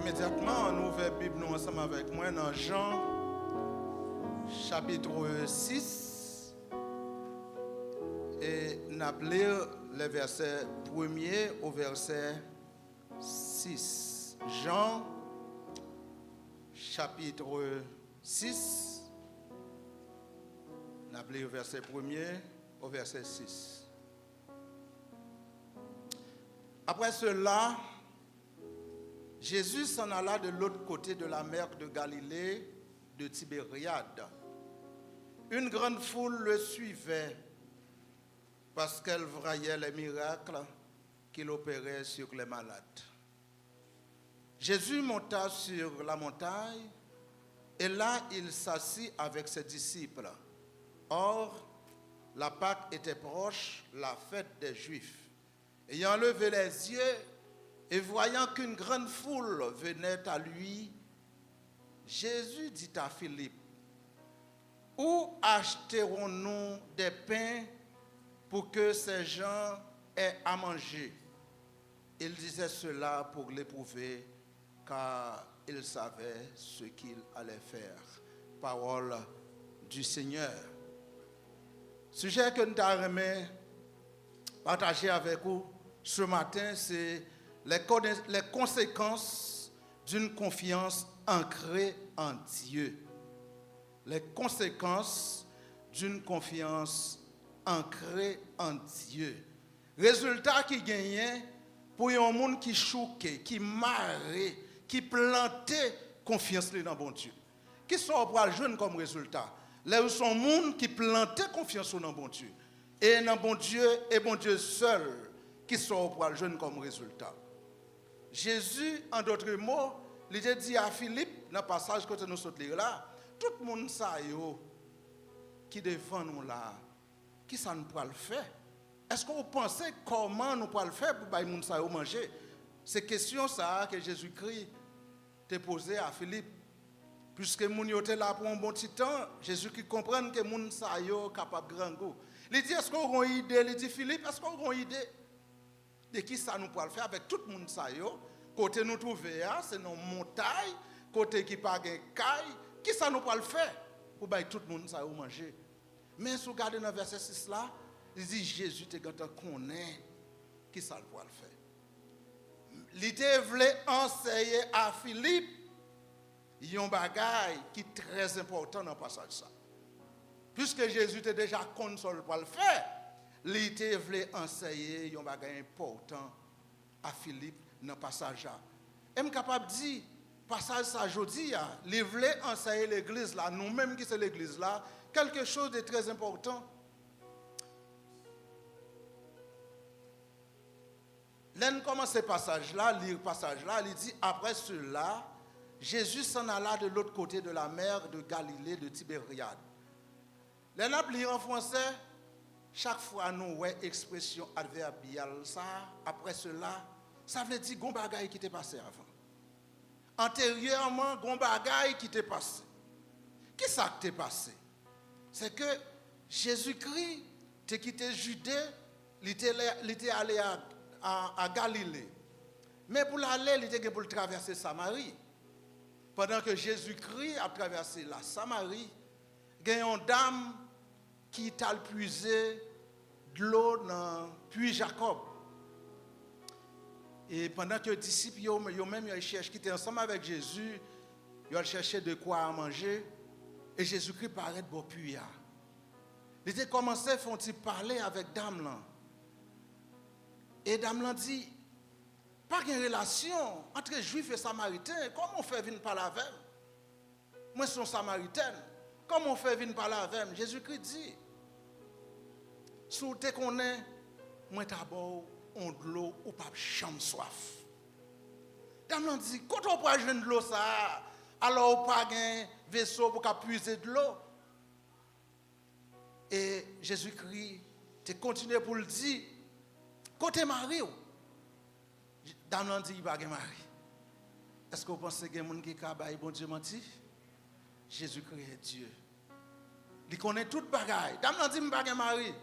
immédiatement, nous ouvrons la Bible nous ensemble avec moi dans Jean, chapitre 6. Et nous allons lire le verset 1er au verset 6. Jean, chapitre 6. Nous allons lire le verset 1er au verset 6. Après cela, Jésus s'en alla de l'autre côté de la mer de Galilée, de Tibériade. Une grande foule le suivait parce qu'elle voyait les miracles qu'il opérait sur les malades. Jésus monta sur la montagne et là il s'assit avec ses disciples. Or, la Pâque était proche, la fête des Juifs. Ayant levé les yeux et voyant qu'une grande foule venait à lui, Jésus dit à Philippe, « Où achèterons-nous des pains pour que ces gens aient à manger ?» Il disait cela pour l'éprouver, car il savait ce qu'il allait faire. Parole du Seigneur. Sujet que nous avons partagé avec vous ce matin, c'est les conséquences d'une confiance ancrée en Dieu. Les conséquences d'une confiance ancrée en Dieu. Résultat qui gagnait pour un monde qui choquait, qui marrait, qui plantait confiance dans bon Dieu. Qui sont pour le jeune comme résultat? Là où sont monde qui plantait confiance dans bon Dieu. Et dans bon Dieu et bon Dieu seul qui sont pour le jeune comme résultat. Jésus, en d'autres mots, il a dit à Philippe, dans le passage que nous sommes là, tout le monde sait qui défend nous là, qui ça nous peut le faire? Est-ce que vous pensez comment nous pouvons le faire pour que les gens manger? C'est question ça que Jésus-Christ t'a posé à Philippe. Puisque les gens étaient là pour un bon petit temps, Jésus-Christ comprend que les gens sont capables de grand goût. Il dit, est-ce qu'on a une idée? Il dit, Philippe, est-ce qu'on a une idée de qui ça nous peut le faire avec tout le monde ça yo? Côté nous trouver, c'est nos montagnes, côté qui pas de caille, qui ça nous peut le faire pour que tout le monde ça manger? Mais si vous regardez dans le verset 6 là, il dit, Jésus te connaît qui ça peut le faire. Il voulait enseigner à Philippe un bagage qui est très important dans le passage ça. Puisque Jésus était déjà console pour le faire, il voulait enseigner un bagage important à Philippe dans le passage là. Je suis capable de dire, passage ça aujourd'hui, il voulait enseigner l'église là, nous-mêmes qui sommes l'église là, quelque chose de très important. L'un commence ce passage là, lire le passage là, il dit, après cela, Jésus s'en alla de l'autre côté de la mer de Galilée, de Tibériade. L'un a lire en français, chaque fois nous voyons expression adverbiale, ça, après cela, ça veut dire gon bagaille qui t'est passé avant. Antérieurement, gon bagaille qui t'est passé. Qui ça qui t'est passé? C'est que Jésus-Christ t'a quitté Judée, il était allé à Galilée. Mais pour l'aller, il était pour traverser Samarie. Pendant que Jésus-Christ a traversé la Samarie, il y a une dame qui t'a puisé de l'eau dans le puits Jacob. Et pendant que les disciples, ils cherchent, qui étaient ensemble avec Jésus, ils cherchaient de quoi manger. Et Jésus-Christ paraît de puits. Il a commencé à parler avec dame là. Et dame là dit, pas de relation entre juifs et samaritains. Comment on fait venir parler avec eux? Moi, je suis samaritaine. Comment on fait venir parler avec eux? Jésus-Christ dit, si vous connaissez, moi d'abord, on de l'eau ou pas chambre soif. Dame dit, quand on peut jouer de l'eau ça, alors on pas un vaisseau pour puiser de l'eau. Et Jésus-Christ te continue pour le dire, côté Marie. Dame dit, il n'y a pas de mari. Est-ce que vous pensez qu'il y a des gens qui ont bon Dieu menti? Jésus-Christ est Dieu. Il connaît toute bagaille. Dame dit, il n'y a pas de mari.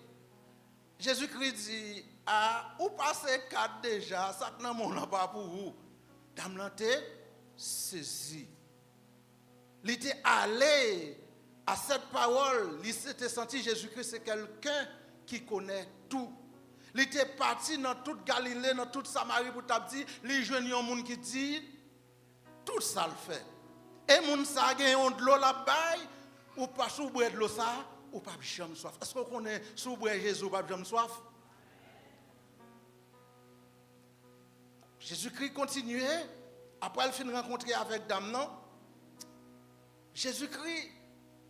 Jésus-Christ dit, ah, ou passez 4 déjà, ça n'a pas pour vous. Dame saisi. Il était allé à cette parole, il s'était senti Jésus-Christ, c'est quelqu'un qui connaît tout. Il était parti dans toute Galilée, dans toute Samarie pour t'abdi, les jeunes un monde qui dit tout ça le fait. Et moun sa gen de l'eau là-bas ou pas sous boire de l'eau ça ou pas jamais soif. Est-ce qu'on connaît sous boire Jésus ou pas jamais soif? Jésus-Christ continuait après il fin rencontrer avec dame non. Jésus-Christ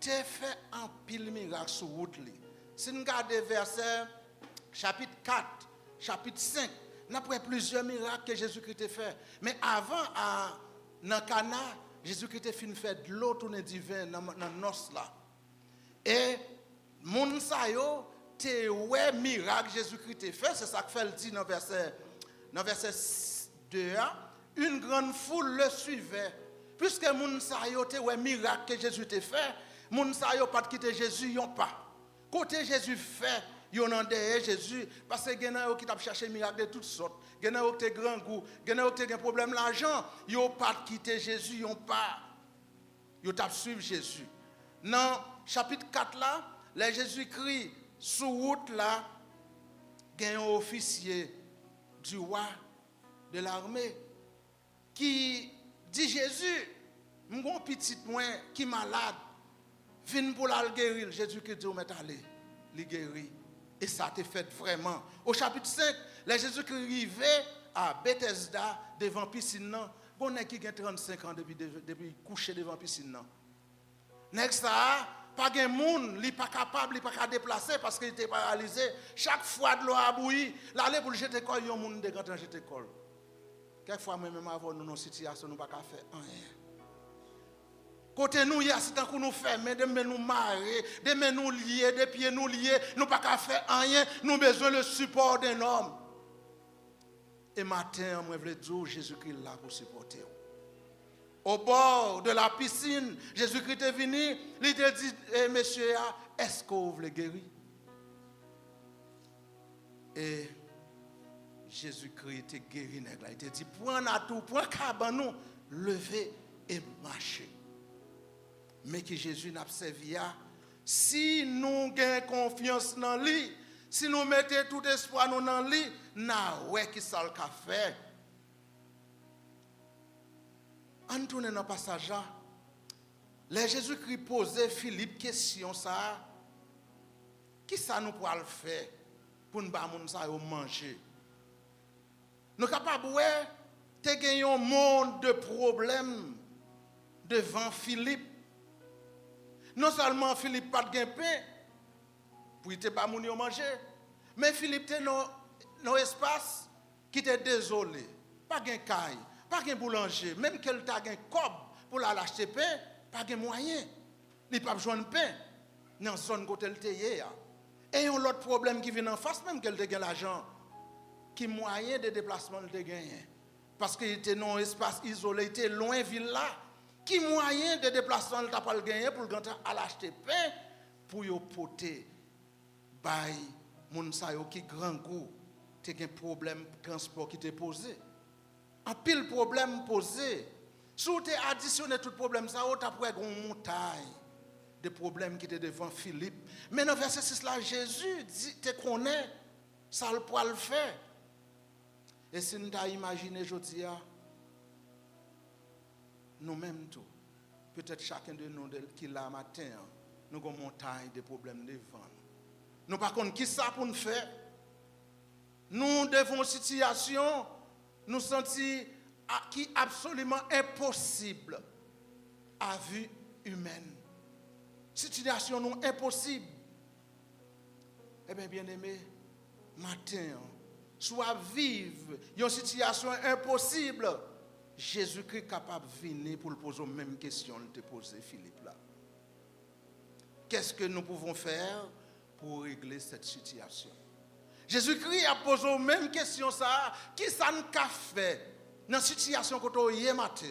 t'a fait un pile miracle sur route li. Si nous regardons verset chapitre 4, chapitre 5, nous avons plusieurs miracles que Jésus-Christ a fait. Mais avant, dans Cana, Jésus-Christ a fait de l'eau tourner du vin dans nos là. Et moun sa yo te ouais miracle Jésus-Christ a fait, c'est ça que fait le dit dans verset 2, une grande foule le suivait. Puisque moun sa yo te ouais miracle que Jésus a fait, moun sa yo pas quitter Jésus yon pas. Côté Jésus fait yon en derrière Jésus parce que gen nan yo qui t'a chercher miracle de toutes sortes. Gen nan yo qui te grand goût, gen nan yo qui te gen problème l'argent, yo pas quitter Jésus, yon pas. Yo t'a suivre Jésus. Dans chapitre 4 là, les Jésus-Christ sur route là, gen un officier du roi de l'armée qui dit Jésus, mon petit moi qui malade, vinn pour la guérir. Jésus-Christ dit, mais allez, il guérit. Et ça a été fait vraiment. Au chapitre 5, les Jésus-Christ arrivait à Bethesda devant la piscine. Bon, qui a 35 ans depuis coucher devant la piscine. Next ça, pas de monde, il n'est pas capable, il n'est pas déplacer parce qu'il était paralysé. Chaque fois de l'eau a bouilli, l'aller pour le jeter col, il y a un monde de quand jeter col. Quelquefois même avant nous dans situation, nous pas faire rien. Côté nous, il y a ce temps que nous fermons, des mains nous marrer, des mains nous lier, des pieds nous lier, nous pas qu'à faire rien, nous avons besoin le support d'un homme. Et matin, moi je veux dire, Jésus-Christ est là pour supporter. Au bord de la piscine, Jésus-Christ est venu, il a dit, monsieur, est-ce que vous voulez guérir? Et Jésus-Christ était guéri. Il a dit, prends à tout, prends cabanon, levez et marchez. Mais que Jésus n'a pas servi à, si nous avons confiance dans lui, si nous mettons tout espoir dans lui, nous avons qui ça le fait. En tournant dans le passage, les Jésus-Christ posait Philippe question ça. Qui ça nous pourra le faire pour nous manger? Nous sommes capables de gagner un monde de problèmes devant Philippe. Non seulement Philippe pas de pain pour ne pas manger, mais Philippe était dans un espace qui était désolé. Pas de caille, pas de boulanger, même qu'elle t'a un cob pour l'acheter pain, pas de moyen. Il n'a pas besoin de pain dans la zone côté le théier. Et un autre problème qui vient en face, même qu'elle a l'argent, qui moyen de déplacement de gagner. Parce qu'il était dans un espace isolé, il était loin de la ville là. Qui moyen de déplacement il t'a pas le gagner pour l'acheter pain pour y porter bay moun sa yo qui grand goût te gen problème transport qui te posé un pile problème posé sous te additionner tout problème ça tu as pris une montagne de problèmes qui étaient devant Philippe. Mais dans verset 6 là Jésus dit te connaît ça le pourra le faire. Et si nous t'a imaginé jodi a nous-mêmes tout, peut-être chacun de nous qui là matin, nous avons une montagne de problèmes devant nous. Nous par contre, qui ça pour nous faire? Nous devons une situation, nous sentir qui est absolument impossible à vue humaine. Situation non impossible. Eh bien, bien-aimé, matin, soit vivre une situation impossible. Jésus-Christ est capable de venir pour poser la même question que te poser Philippe là. Qu'est-ce que nous pouvons faire pour régler cette situation? Jésus-Christ a posé la même question ça. Qui ça nous a fait dans la situation que tu as matin?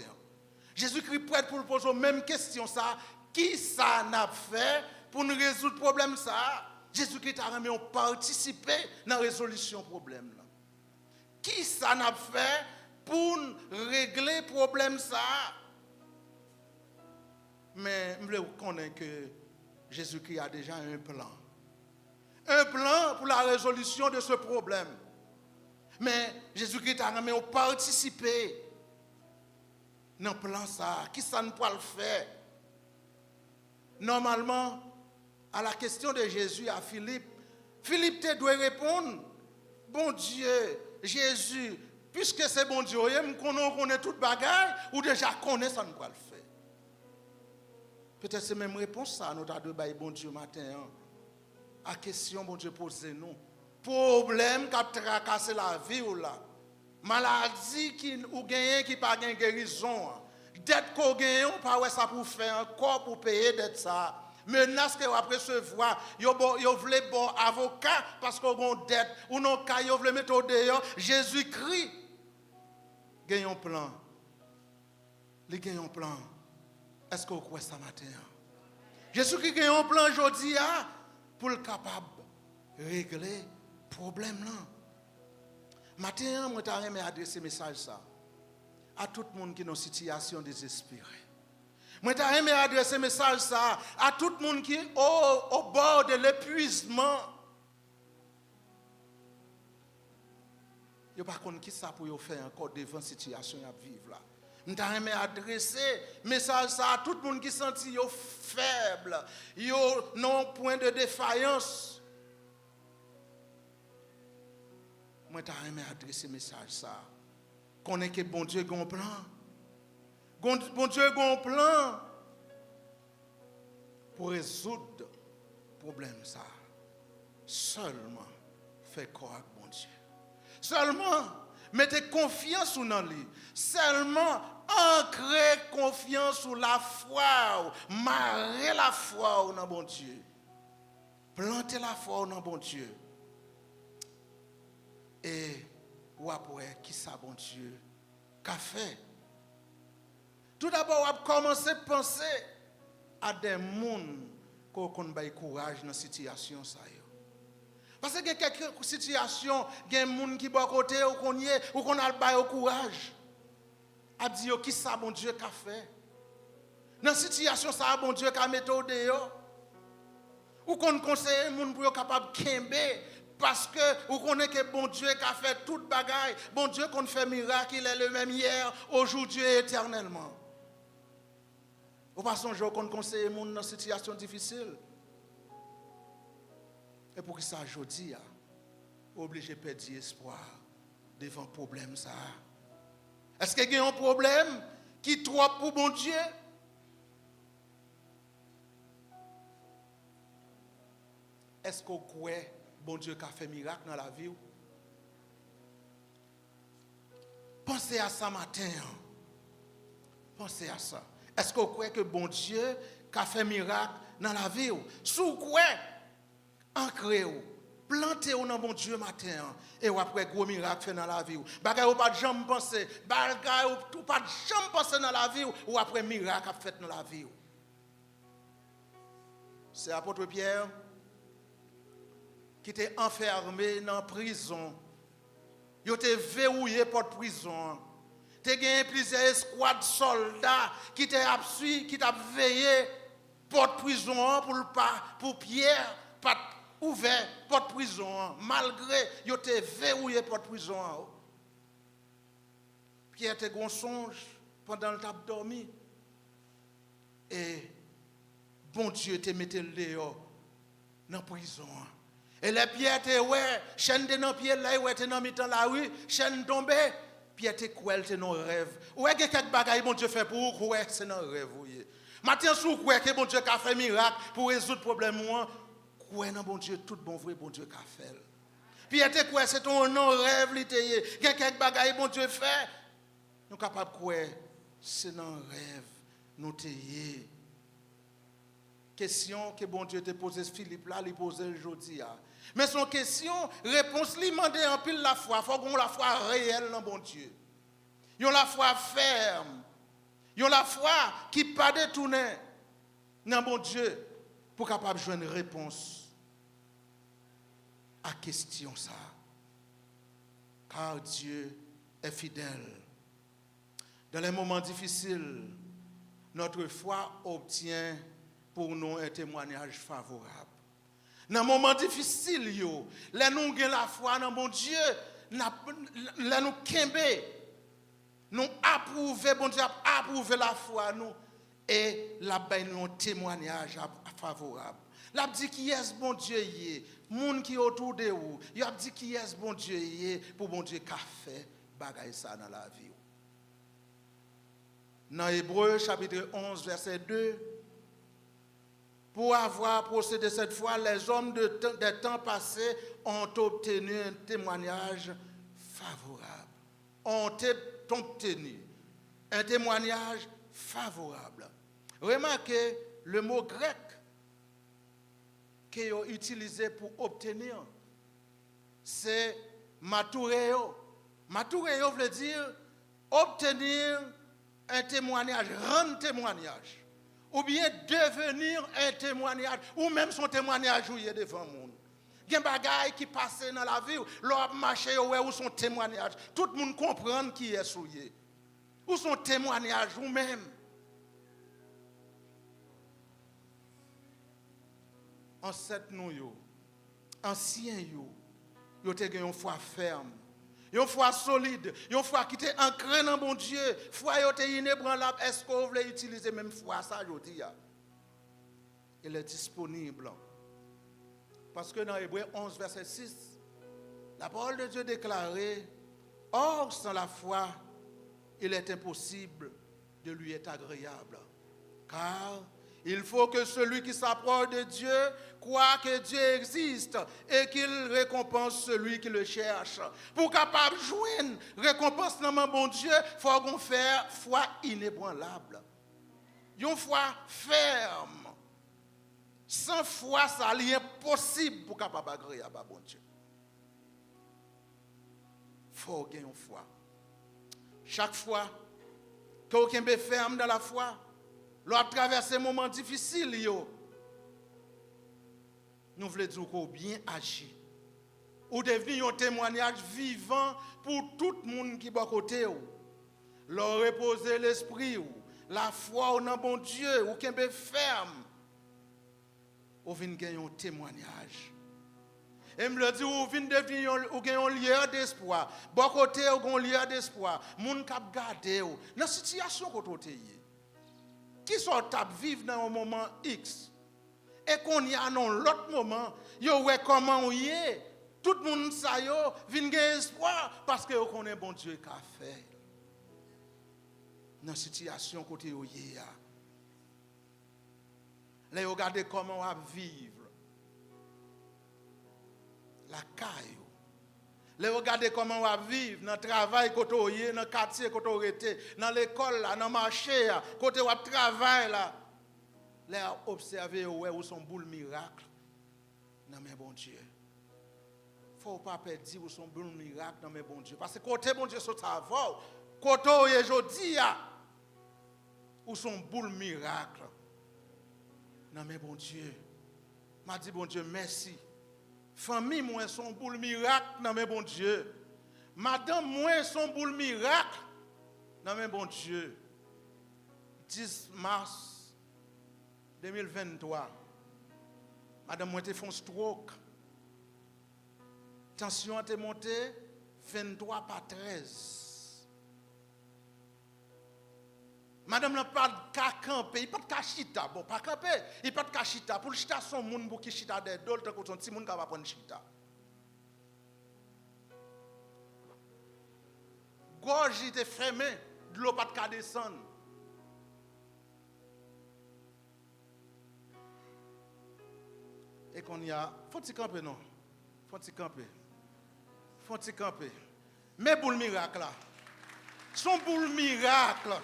Jésus-Christ est prêt pour poser la même question ça. Qui ça n'a fait pour nous résoudre le problème ça? Jésus-Christ a remis participer dans la résolution du problème là. Qui ça n'a fait pour régler le problème ça. Mais je connais que Jésus-Christ a déjà un plan. Un plan pour la résolution de ce problème. Mais Jésus-Christ a même participé dans le plan ça. Qui ça ne peut le faire? Normalement, à la question de Jésus à Philippe, Philippe doit répondre, bon Dieu, Jésus, puisque c'est bon Dieu, on connaît toute bagaille, ou déjà connaît ça ne peut le faire. Peut-être c'est même réponse ça, nous avons dit, bon Dieu, matin, hein. À question, bon Dieu, posez-nous. Problème qui a tracassé la vie ou là. Maladie qui ou gagné qui pas gain guérison. Dette qu'on gagne, on pas ça pour faire encore pour payer dette ça. Menace que vous recevoir, vous voulez bon avocat parce qu'on a une dette ou non cas vous voulez mettre au dehors. Jésus-Christ gagne un plan. Il gagne un plan. Est-ce que vous croyez ça matin? Jésus-Christ gagne un plan aujourd'hui pour le capable de régler le problème là. Matin, moi j'aimerais adresser message ça à tout le monde qui est dans une situation désespérée. Moi j'aimerais adresser message ça à tout le monde qui est au bord de l'épuisement. Yo pas connait qui ça pour yo faire encore devant situation à vivre là. M'aimerais adresser message ça à tout le monde qui senti yo faible, yo non point de défaillance. Moi t'aimerais adresser message ça. Connaît que bon Dieu a un plan. Bon Dieu a un plan pour résoudre le problème ça. Seulement fait quoi avec bon Dieu. Seulement mettez confiance dans lui. Seulement ancrer confiance sur la foi. Marrer la foi dans bon Dieu. Planter la foi dans bon Dieu. Et ou après, qui ça, bon Dieu, qu'a fait? Tout d'abord, on va commencer à penser à des gens qui ont courage dans la situation. Parce que dans quelques situations, il y a des gens qui sont à côté, ou qu'on a le courage. À dire, qui ça, bon Dieu, qu'a fait? Dans la situation, ça, bon Dieu, qu'a mis au dehors. Ou qu'on conseille les gens pour être capable de kembe. Parce que vous connaissez que bon Dieu qui a fait toute bagaille, bon Dieu qu'on fait miracle, il est le même hier, aujourd'hui et éternellement. Vous passez un jour qu'on conseille les gens dans une situation difficile. Et pour que ça aujourd'hui, obligé de perdre espoir devant le problème ça. Est-ce qu'il y a un problème qui est trop pour bon Dieu? Est-ce qu'on croit bon Dieu qui a fait miracle dans la vie? Pensez à ça matin. Pensez à ça. Est-ce que vous croyez que bon Dieu qui a fait miracle dans la vie? Si vous croyez, ancrez-vous. Plantez-vous dans bon Dieu matin. Et vous après gros miracle fait dans la vie. Bagay ou pas de jamais penser. Bagay ou pas de jamais penser dans la vie. Ou après miracle fait dans la vie. C'est l'apôtre Pierre qui était enfermé dans la prison. Il était verrouillé pour la prison. Il y a plusieurs escouades de soldats qui étaient veillé pour la prison pour Pierre pas ouvert pour la prison. Malgré qu'il était verrouillé pour la prison. Pierre était un songe pendant le temps dormi. Et bon Dieu te mettait le dehors dans la prison. Et les pierres étaient, ouais, chaîne de nos pieds là, ouais, t'es dans mi-temps là, oui, chaîne tombée, pierre t'es quoi, t'es dans rêve. Ouais, quelques bagailles, bon Dieu fait pour vous, ouais, c'est dans rêve, oui. Maintenant, sous quoi, que bon Dieu a fait miracle pour résoudre le problème, moi, quoi, non, bon Dieu, tout bon vrai, bon Dieu a fait. Pierre t'es quoi, c'est ton non rêve, l'ité, quelques bagailles, bon Dieu fait. Nous capables de quoi, c'est dans rêve, nous t'ayez. Question que bon Dieu te posé Philippe là, il pose aujourd'hui. Mais son question, réponse lui demande en pile la foi. Il faut qu'on ait la foi réelle dans bon Dieu. Ils ont la foi ferme. Ils ont la foi qui n'est pas détournée dans bon Dieu pour capable de jouer une réponse à la question ça. Car Dieu est fidèle Dans les moments difficiles, notre foi obtient pour nous un témoignage favorable. Dans les moments difficiles, les nous avons la foi dans mon Dieu, les nous kembe, nous approuvons, bon Dieu a approuvé la foi nous et la ben nous un témoignage favorable. L'a dit qui est bon Dieu yé, monde qui autour de vous, il a dit qui est bon Dieu yé pour bon Dieu qu'a fait bagay ça dans la vie. Dans Hébreux chapitre 11 verset 2, pour avoir procédé cette fois, les hommes des temps passés ont obtenu un témoignage favorable. Ont obtenu un témoignage favorable. Remarquez le mot grec qu'ils ont utilisé pour obtenir, c'est matureo. Matureo veut dire obtenir un témoignage, rendre témoignage, ou bien devenir un témoignage, ou même son témoignage où il est devant le monde. Il y a des choses qui passent dans la vie, l'on marche où son témoignage. Tout le monde comprend qui est souillé. Ou son témoignage, ou même. Ancêtre nous, anciens, ils ont une foi ferme. Une foi solide, une foi qui est ancrée dans mon Dieu, foi qui est inébranlable. Est-ce que vous voulez utiliser même foi ça aujourd'hui? Il est disponible. Parce que dans Hébreux 11, verset 6, la parole de Dieu déclarait, or sans la foi, il est impossible de lui être agréable. Car il faut que celui qui s'approche de Dieu croit que Dieu existe et qu'il récompense celui qui le cherche. Pour capable de joindre récompense dans mon bon Dieu, il faut qu'on fasse foi inébranlable. Une foi ferme. Sans foi, ça est impossible pour capable agréable à bon Dieu. Il faut gagner une foi. Chaque fois que vous êtes ferme dans la foi, lors de traverser un moment difficile, nous voulons dire qu'on bien agi. Ou devenir un témoignage vivant pour tout le monde qui est à côté. Leur reposer l'esprit, la foi dans bon Dieu, ou qui est ferme. Ou vient gagner un témoignage. Et me le dit, ou vient devenir un lieu d'espoir. Bon côté, ou un lieu d'espoir. Moun k'ap gade ou. Dans situation que tu qui sont à vivre dans un moment X et qu'on y a dans l'autre moment, yo ouais comment on y est. Tout le monde ça yo vient gagner espoir parce que yo connaît bon Dieu qu'a fait. Dans situation côté yo y a. Là yo regarder comment on va vivre. La caille. Là regardez comment on va vivre dans le travail côté oyé, dans le quartier côté orete, dans l'école là, dans le marché là, côté on travail là. Là observer où sont boule miracle dans mes bon Dieu. Faut pas perdre où sont boule miracle dans mes bon Dieu parce que côté bon Dieu sont avant, côté oyé jodi a où sont boule miracle dans mes bon Dieu. M'a dit bon Dieu merci. Famille, moi, son boule miracle dans mes bon Dieu. Madame, moi, son boule miracle dans mes bon Dieu. 10 mars 2023. Madame, moi, te fait un stroke. Tension est montée 23 par 13. Madame n'a pas de camper, il pas de chita, bon pas camper, il pas de chita pour chita son monde pour qui chita des d'autres que son petit monde va prendre chita. Gorge était fermée, de l'eau pas de descendre. Et qu'on y a, faut-il camper non? Faut-il camper? Faut-il camper? Mais boule miracle là. Son boule miracle.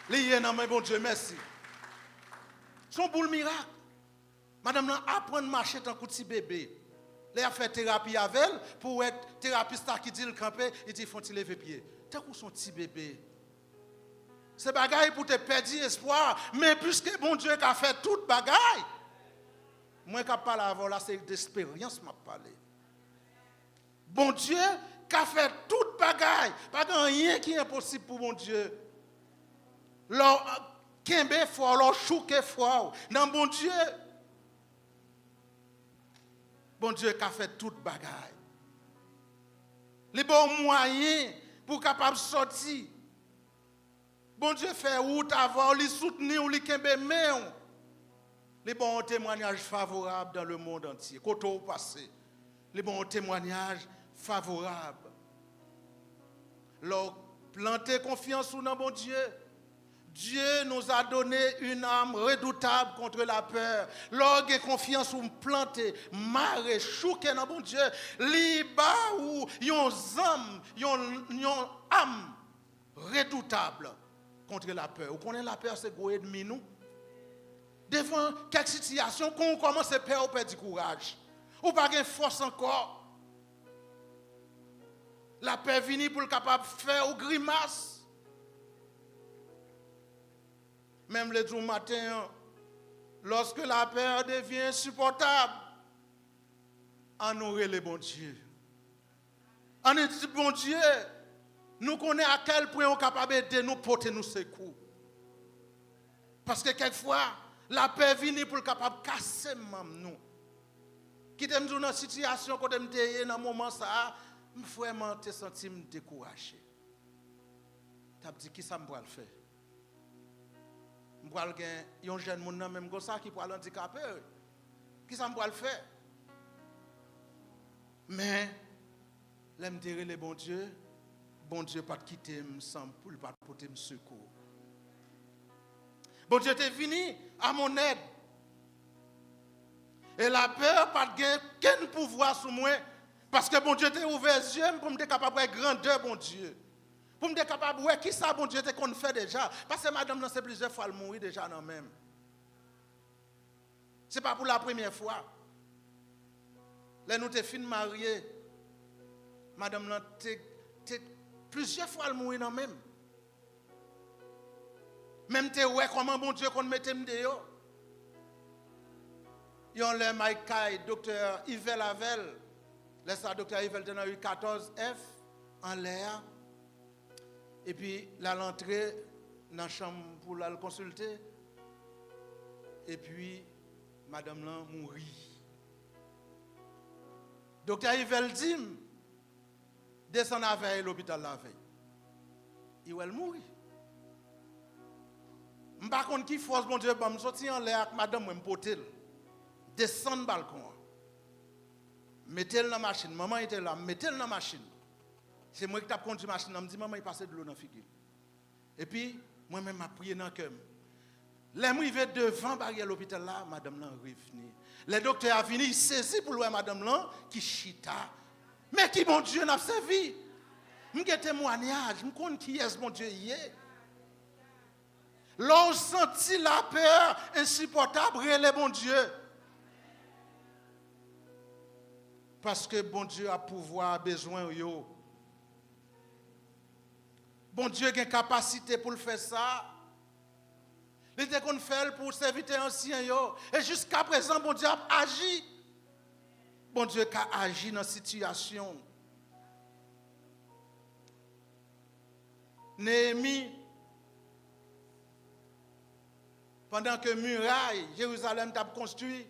Lié dans mes bon Dieu, merci. Son boule miracle. Madame là apprend à marcher tant que petit bébé. Elle a fait thérapie avec elle pour être thérapeute qui dit le camper, il dit faut-il lever pied. Tant que son petit bébé. C'est bagaille pour te perdre espoir, mais puisque bon Dieu a fait toute bagaille. Moi qui parle avant là c'est d'expérience m'a parlé. Bon Dieu qui a fait toute bagaille, pas rien qui est impossible pour bon Dieu. Leur kembe fort, leur chouke fort. Dans bon Dieu. Bon Dieu qui a fait toute bagaille. Les bons moyens pour capable sortir. Bon Dieu fait route avant, les soutenir ou les kembe main. Les bons témoignages favorables dans le monde entier. Côté au passé. Les bons témoignages favorables. Leur planter confiance dans bon Dieu. Dieu nous a donné une âme redoutable contre la peur. Lorsque confiance ou planter, marre, chouke dans bon Dieu, liba ou yon âme redoutable contre la peur. Vous connaissez la peur, c'est gros ennemi nous. Devant quelques situations, quand on commence à peur, on perd du courage. Ou pas de force encore. La peur vient pour le capable de faire ou grimace. Même le jour matin, lorsque la peur devient insupportable, on aurait le bon Dieu. On est dit, bon Dieu, nous connaissons à quel point on est capable d'aider nous, porter nous secours. Parce que quelquefois, la peur vient pour le capable de casser nous. Qui t'aime dans une situation, quand t'aime dans un moment, ça, vraiment te sentir découragé. Tu as dit, qui ça me va le faire? Je vais un jeune monde même comme ça qui peut handicapé. Qui ça me va le faire? Mais, l'aime dire le bon Dieu pas te quitter sans pour pas porter secours. Bon Dieu t'es venu à mon aide. Et la peur pas de aucun pouvoir sur moi parce que bon Dieu t'a ouvert les yeux pour me être capable de grandeur bon Dieu. Pour me être capable de voir qui ça bon Dieu t'a qu'on fait déjà parce que madame non c'est plusieurs fois elle mourir déjà non même. C'est pas pour la première fois. Là nous t'es fin marié. Madame non t'es plusieurs fois elle mourir non même. Même t'es ouais comment bon Dieu qu'on mettait me dehors. Yon le Maïkai, docteur Yvel Avel, le docteur Yvel a eu 14F en l'air. Et puis, la l'entrée dans la chambre pour la consulter. Et puis, madame là mourit. Docteur Yvel dit, descend à veille l'hôpital la veille. Il va mourir. Je ne sais pas qui force mon Dieu, je sortir en l'air avec madame, je me potel. Descendre le balcon. Mettez-le dans la machine. Maman était là, mettez-le dans la machine. C'est moi qui tape contre la machine. Je me dis, maman, il passe de l'eau dans la figure. Et puis, moi-même, je prié dans le cœur. Les gens arrivent devant la barrière de l'hôpital là, madame là arrive. Les docteurs sont venus, ils saisissent pour voir madame là qui chita. Mais qui, mon Dieu, n'a servi? Je suis témoignage, je connais qui est mon Dieu hier. L'on sentit la peur insupportable, relève mon Dieu. Parce que bon Dieu a pouvoir, besoin yo. Bon Dieu a une capacité pour le faire ça. Il était qu'on fait pour servir ancien yo. Et jusqu'à présent, bon Dieu a agi. Bon Dieu a agi dans la situation. Néhémie, pendant que muraille, Jérusalem t'a construit,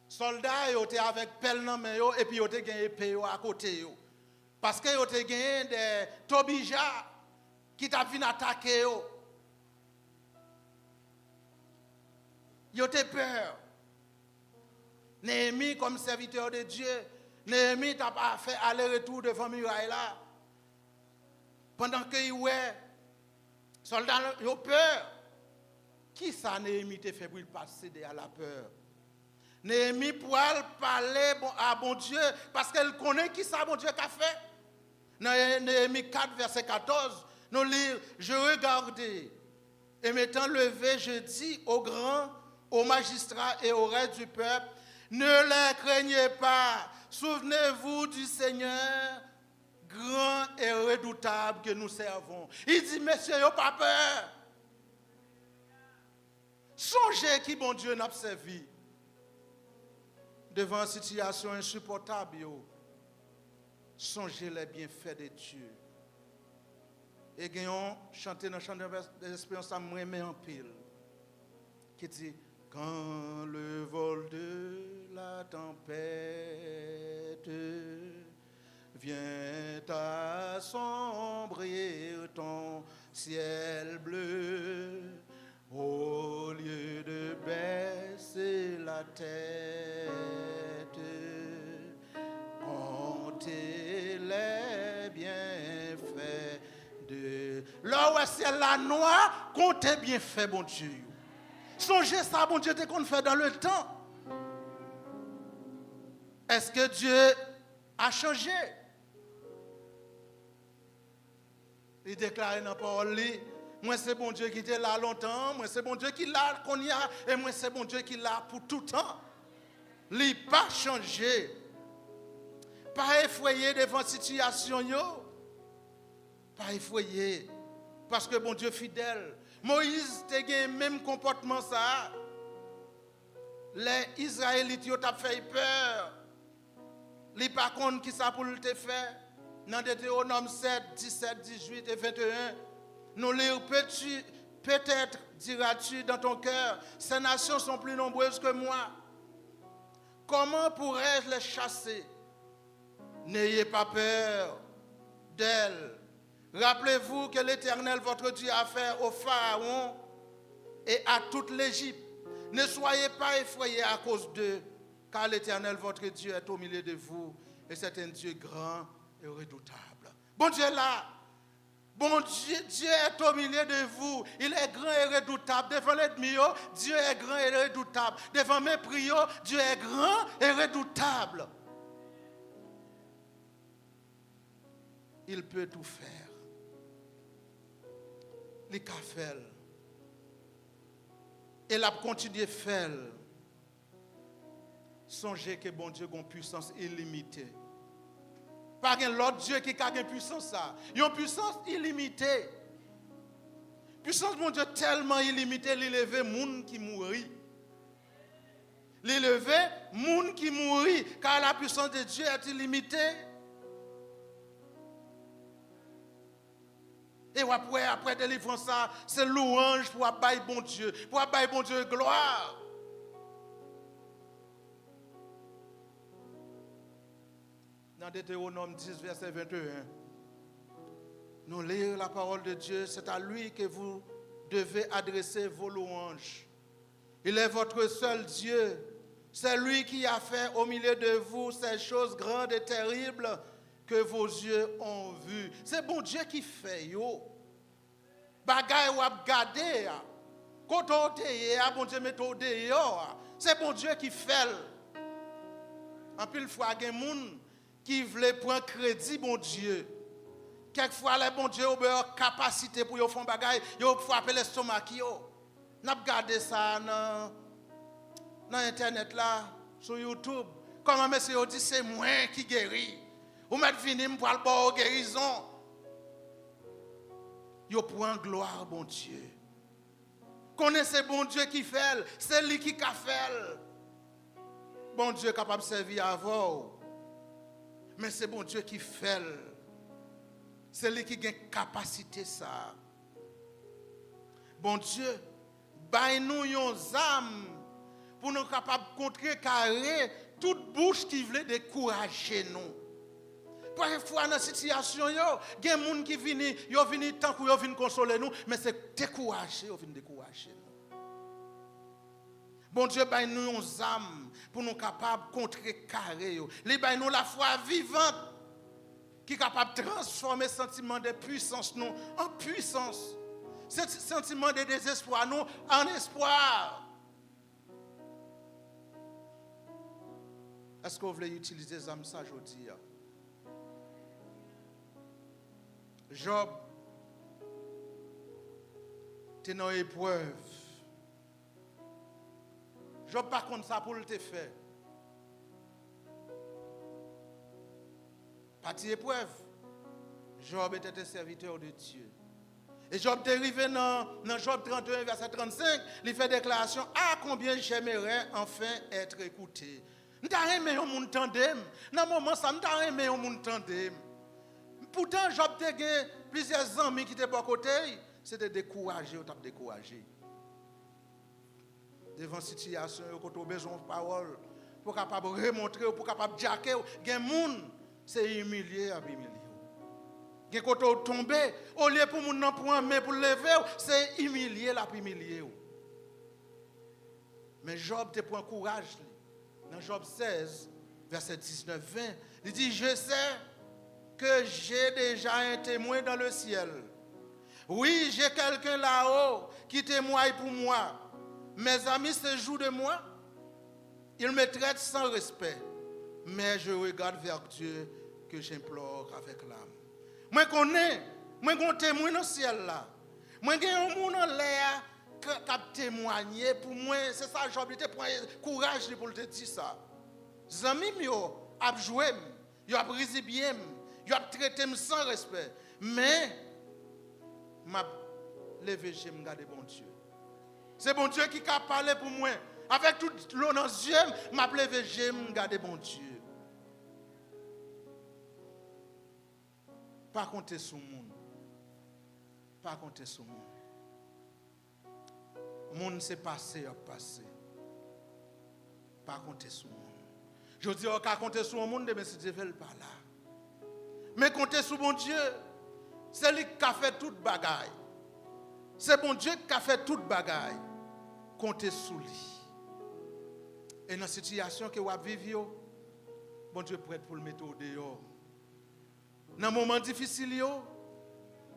soldats étaient avec pelle dans main et puis ils étaient gagné épée à côté yo. Parce que ils étaient gagné des tobija qui t'a venu attaquer yo. Ils étaient peur. Néhémie comme serviteur de Dieu, Néhémie t'a pas fait aller-retour devant muraille là. Pendant que ils ouais soldats ont peur. Qui ça Néhémie te fait pour passer à la peur? Néhémie pour parler à bon Dieu parce qu'elle connaît qui ça bon Dieu qu'a fait. Dans Néhémie 4 verset 14, nous lisons, je regardais et m'étant levé, je dis aux grands, aux magistrats et aux restes du peuple, ne les craignez pas, souvenez-vous du Seigneur grand et redoutable que nous servons. Il dit, messieurs, n'ayez pas peur. Songez qui bon Dieu n'a servi. Devant une situation insupportable, songez les bienfaits de Dieu. Et gagnons chanter dans le chant de l'espérance, ça me remet en pile. Qui dit, quand le vol de la tempête vient assombrir ton ciel bleu, au lieu de baisser la tête, comptez les bienfaits de... Là où c'est la noix, comptez bienfaits, bon Dieu. Songez ça, bon Dieu, dès qu'on fait dans le temps. Est-ce que Dieu a changé? Il déclare dans la parole, moi c'est bon Dieu qui était là longtemps, moi c'est bon Dieu qui l'a qu'on y a, et moi c'est bon Dieu qui l'a pour tout temps. Il n'a pas changé. Pas effrayé devant la situation, pas effrayé. Parce que bon Dieu fidèle. Moïse a eu le même comportement ça. Les Israélites ont fait peur. Ils ne pas compte qui ça pour le faire. Dans Deutéronome 7, 17, 18 et 21, nous lire peut-être diras-tu dans ton cœur, ces nations sont plus nombreuses que moi. Comment pourrais-je les chasser? N'ayez pas peur d'elles. Rappelez-vous que l'Éternel, votre Dieu, a fait au Pharaon et à toute l'Égypte. Ne soyez pas effrayés à cause d'eux, car l'Éternel, votre Dieu, est au milieu de vous et c'est un Dieu grand et redoutable. Bon Dieu est là. Bon Dieu, Dieu est au milieu de vous. Il est grand et redoutable. Devant l'ennemi, Dieu est grand et redoutable. Devant mes prières, Dieu est grand et redoutable. Il peut tout faire. Il peut faire. Et il a continué à faire. Songez que bon Dieu a une puissance illimitée. Pas l'autre Dieu qui a une puissance. Il a une puissance illimitée. Puissance mon Dieu tellement illimitée, il élève moun qui mourit. Il élève moun qui mourit, car la puissance de Dieu est illimitée. Et après délivrance ça, c'est louange pour abailler bon Dieu, pour abailler bon Dieu gloire. Dans Deutéronome 10, verset 21, nous lisons la parole de Dieu, c'est à lui que vous devez adresser vos louanges. Il est votre seul Dieu. C'est lui qui a fait au milieu de vous ces choses grandes et terribles que vos yeux ont vues. C'est bon Dieu qui fait, yo. Bagay ou ap gade, quand on te bon Dieu met au dehors. C'est bon Dieu qui fait. En pile fois, il y a des gens qui veulent prendre crédit, bon Dieu. Quelquefois, les bon Dieu ont une capacité pour faire des bagailles, ils ont frappé l'estomac. Nous avons regardé ça dans Internet, là, sur YouTube. Comment monsieur dit c'est moi qui guérit. Vous m'êtes venu pour le bon guérison. Ils prennent gloire, bon Dieu. Connaissez bon Dieu qui fait, c'est lui qui a fait. Bon Dieu est capable de servir avant. Mais c'est bon Dieu qui fait. C'est lui qui a une capacité ça. Bon Dieu, baille-nous une âme pour nous capables de contrecarrer toute bouche qui veut décourager nous. Parfois dans la situation, il y a des gens qui viennent tant qu'ils viennent consoler nous, mais c'est décourager, ils viennent décourager nous. Bon Dieu, baille-nous une âme pour nous capables de contrecarrer. Il baille-nous la foi vivante qui est capable de transformer le sentiment de puissance nous en puissance. Ce sentiment de désespoir nous en espoir. Est-ce que vous voulez utiliser ça aujourd'hui? Job, tu es dans l'épreuve. Job, par contre, ça pour le te faire. Partie épreuve. Job était un serviteur de Dieu. Et Job est arrivé dans Job 31, verset 35. Il fait déclaration: ah, combien j'aimerais enfin être écouté. Nous avons aimé un monde tandem. Dans le moment, ça, nous avons aimé un monde tandem. Pourtant, Job a plusieurs amis qui étaient pas à côté. C'était découragé, ou t'as découragé. Devant situation, quand on a besoin de parole, pour capable remontrer, pour capable jacker, il y a des gens, c'est humilié à humilier. Il y a quand on tombe, au lieu pour mon prendre main pour lever, c'est humilié la humilier. Mais Job te prend courage. Dans Job 16, verset 19-20, il dit, je sais que j'ai déjà un témoin dans le ciel. Oui, j'ai quelqu'un là-haut qui témoigne pour moi. Mes amis se jouent de moi. Ils me traitent sans respect. Mais je regarde vers Dieu que j'implore avec l'âme. Moi connais, moi j'ai un témoin dans le ciel là. Moi j'ai un monde en l'air qui a témoigné pour moi. C'est ça, Job, il te prend courage pour te dire ça. Les amis, ils ont joué, ils ont brisé bien, ils ont traité sans respect. Mais, je vais lever, je vais garder bon Dieu. C'est bon Dieu qui a parlé pour moi. Avec toute l'eau dans les yeux, je vais lever, je vais garder bon Dieu. Pas compter sur le monde. Pas compter sur le monde. Le monde s'est passé, a passé. Pas compter sur le monde. Je dis, on peut compter sur le monde, mais si Dieu ne veut pas là. Mais compter sur bon Dieu, c'est lui qui a fait toute bagaille. C'est bon Dieu qui a fait toute bagaille. Compter sur lui. Et dans la situation que vous vivez, bon Dieu est prêt pour le mettre au dehors. Dans un moment difficile,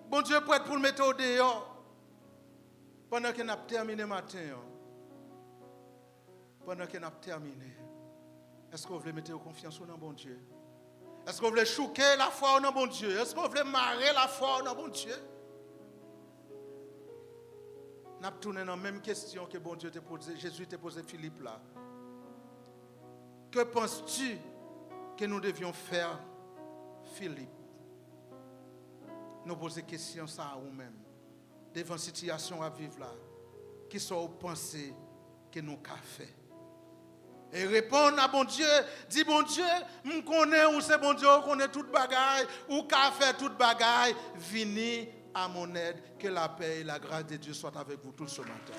bon Dieu est prêt pour le mettre au dehors. Pendant qu'on a terminé le matin, pendant qu'on a terminé, est-ce que vous voulez mettre confiance dans bon Dieu? Est-ce que vous voulez choquer la foi dans bon Dieu? Est-ce que vous voulez marrer la foi dans bon Dieu? Nous avons tourné dans la même question que bon Dieu t'a posé, Jésus t'a posé Philippe là. Que penses-tu que nous devions faire, Philippe? Nous posons question ça à nous-mêmes. Devant la situation à vivre là, qui sont aux pensées que nous avons fait. Et répondre à bon Dieu, dit bon Dieu, je connais où c'est bon Dieu, on connaît toute bagaille, ou qu'a fait toute bagaille, venez à mon aide, que la paix et la grâce de Dieu soient avec vous tous ce matin.